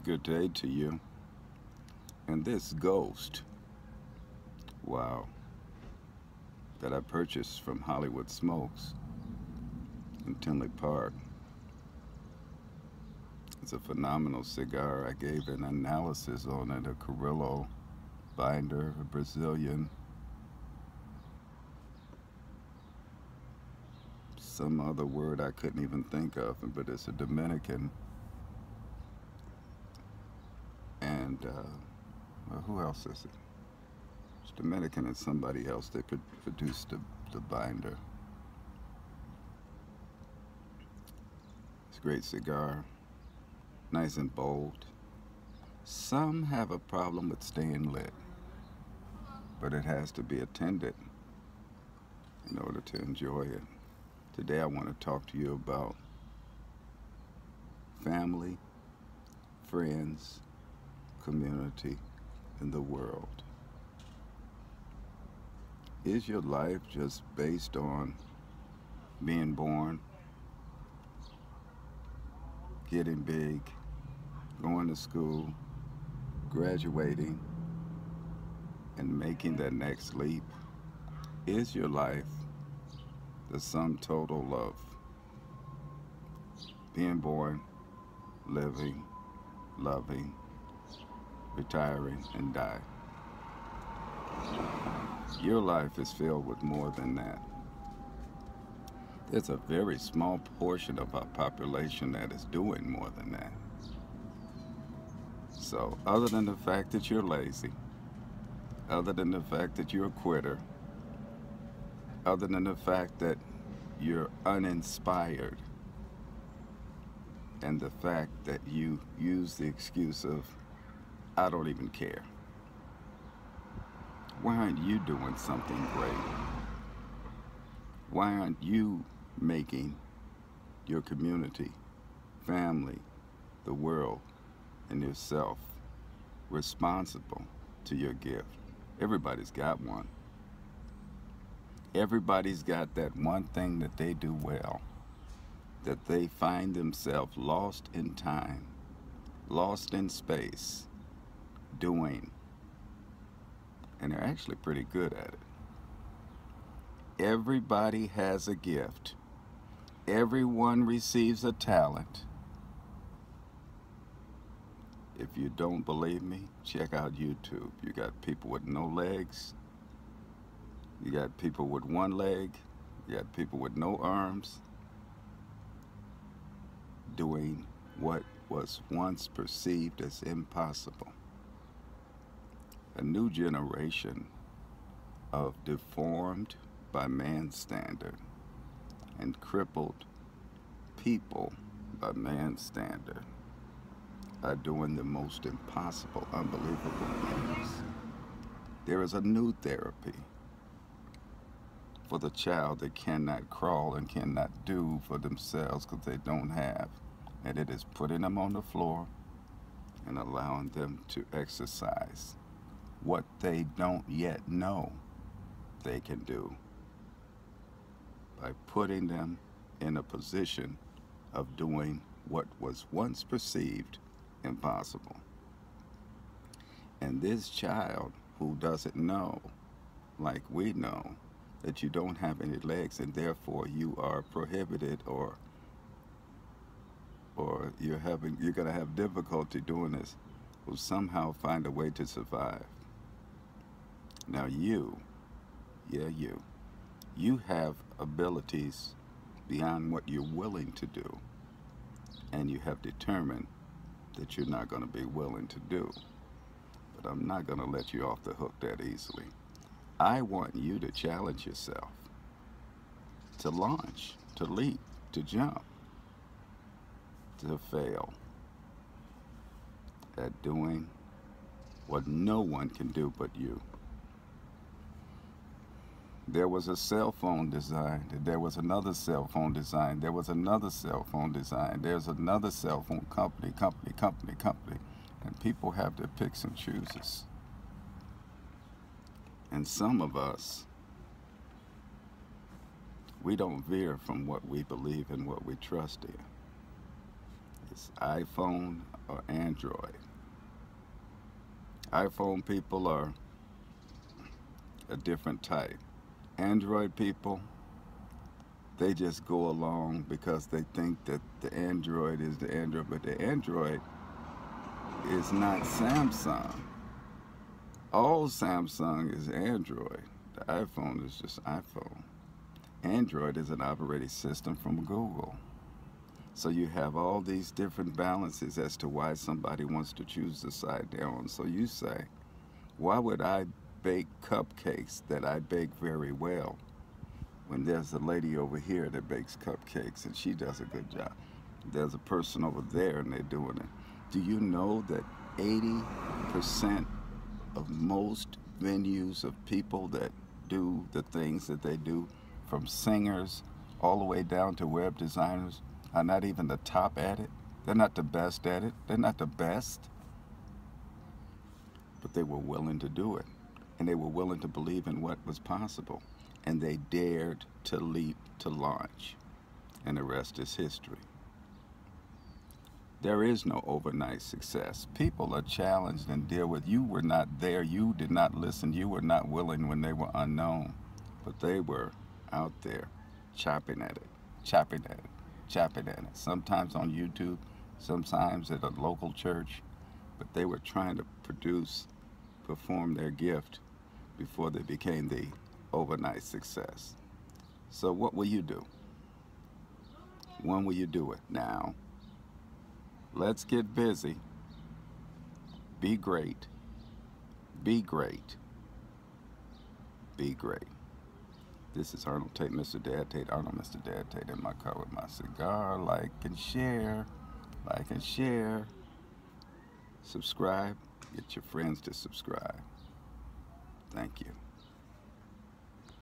Good day to you. And this ghost, wow, that I purchased from Hollywood Smokes in Tinley Park. It's a phenomenal cigar. I gave an analysis on it, a Carrillo binder, a Brazilian, some other word I couldn't even think of, but it's a Dominican. And well, who else is it? It's Dominican and somebody else that could produce the binder. It's a great cigar, nice and bold. Some have a problem with staying lit, but it has to be attended in order to enjoy it. Today I want to talk to you about family, friends, community, and the world. Is your life just based on being born, getting big, going to school, graduating, and making that next leap? Is your life the sum total of being born, living, loving, retiring, and die? Your life is filled with more than that. There's a very small portion of our population that is doing more than that. So, other than the fact that you're lazy, other than the fact that you're a quitter, other than the fact that you're uninspired, and the fact that you use the excuse of, I don't even care. Why aren't you doing something great? Why aren't you making your community, family, the world, and yourself responsible to your gift? Everybody's got one. Everybody's got that one thing that they do well, that they find themselves lost in time, lost in space, doing, and they're actually pretty good at it. Everybody has a gift. Everyone receives a talent. If you don't believe me, check out YouTube. You got people with no legs. You got people with one leg. You got people with no arms doing what was once perceived as impossible. A new generation of deformed by man's standard and crippled people by man's standard are doing the most impossible, unbelievable things. There is a new therapy for the child that cannot crawl and cannot do for themselves because they don't have, and it is putting them on the floor and allowing them to exercise what they don't yet know they can do by putting them in a position of doing what was once perceived impossible. And this child who doesn't know, like we know, that you don't have any legs and therefore you are prohibited or you're going to have difficulty doing this, will somehow find a way to survive. Now you have abilities beyond what you're willing to do, and you have determined that you're not going to be willing to do. But I'm not going to let you off the hook that easily. I want you to challenge yourself, to launch, to leap, to jump, to fail at doing what no one can do but you. There was a cell phone designed, there was another cell phone design, there was another cell phone design, there's another cell phone company, and people have their picks and chooses. And some of us, we don't veer from what we believe and what we trust in. It's iPhone or Android. iPhone people are a different type. Android people, they just go along because they think that the Android is the Android, but the Android is not Samsung. All Samsung is Android. The iPhone is just iPhone. Android is an operating system from Google. So you have all these different balances as to why somebody wants to choose the side they're on. So you say, why would I bake cupcakes that I bake very well when there's a lady over here that bakes cupcakes and she does a good job? There's a person over there and they're doing it. Do you know that 80% of most venues of people that do the things that they do, from singers all the way down to web designers, are not even the top at it? They're not the best at it. They're not the best. But they were willing to do it. And they were willing to believe in what was possible. And they dared to leap to launch. And the rest is history. There is no overnight success. People are challenged and deal with, you were not there, you did not listen, you were not willing when they were unknown. But they were out there chopping at it, chopping at it, chopping at it. Sometimes on YouTube, sometimes at a local church. But they were trying to perform their gift before they became the overnight success. So what will you do? When will you do it? Now. Let's get busy. Be great. Be great. Be great. This is Arnold Tate, Mr. Dad Tate, Arnold, Mr. Dad Tate, in my car with my cigar. Like and share. Like and share. Subscribe. Get your friends to subscribe. Thank you.